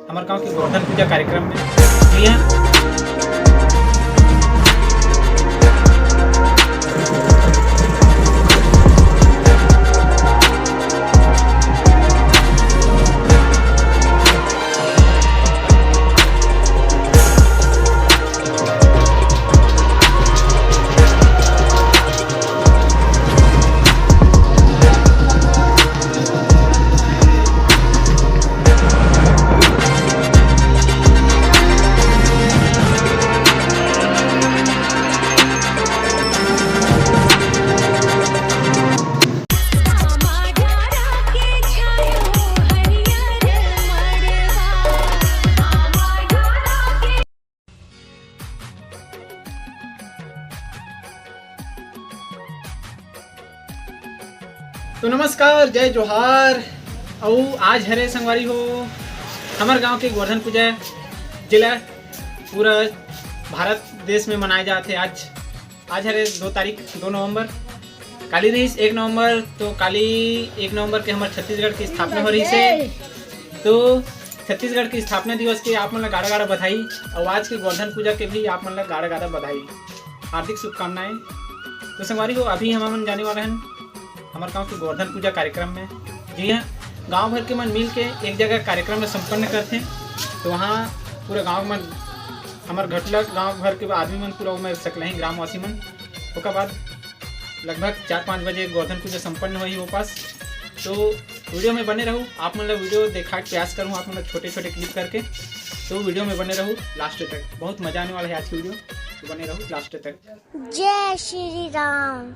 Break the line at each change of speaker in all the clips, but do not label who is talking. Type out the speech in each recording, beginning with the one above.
हमारे गांव के गोवर्धन पूजा कार्यक्रम में जी हाँ। तो नमस्कार, जय जोहार। और आज हरे संगवारी हो हमारे गांव के गोवर्धन पूजा जिला पूरा भारत देश में मनाए जाते हैं। आज हरे 2 नवंबर। काली रही 1 नवंबर, तो काली 1 नवंबर के हमारे छत्तीसगढ़ की स्थापना हो रही है। तो छत्तीसगढ़ की स्थापना दिवस के आप मन गाड़ा गाड़ा बधाई, और आज के गोवर्धन पूजा के भी आप मन गाड़ा गाड़ा बधाई, हार्दिक शुभकामनाएं। तो संगवारी हो अभी हम जाने वाले हैं हमारे गांव के गोवर्धन पूजा कार्यक्रम में। जी हाँ, गांव भर के मन मिल के एक जगह कार्यक्रम में संपन्न करते हैं। तो वहाँ पूरा गांव में हमारे घटला गांव भर के आदमी मन पूरा में सकल ही ग्रामवासी मन। उसके बाद लगभग 4-5 बजे गोवर्धन पूजा संपन्न हुई वापस। तो वीडियो में बने रहूँ, आप मतलब वीडियो देखा के प्रयास करूँ, आप मतलब छोटे छोटे क्लिप करके। तो वीडियो में बने रहूँ लास्ट तक, बहुत मजा आने वाला है आज की वीडियो। तो बने रहूँ लास्ट तक।
जय श्री राम।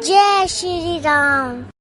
जय श्री राम।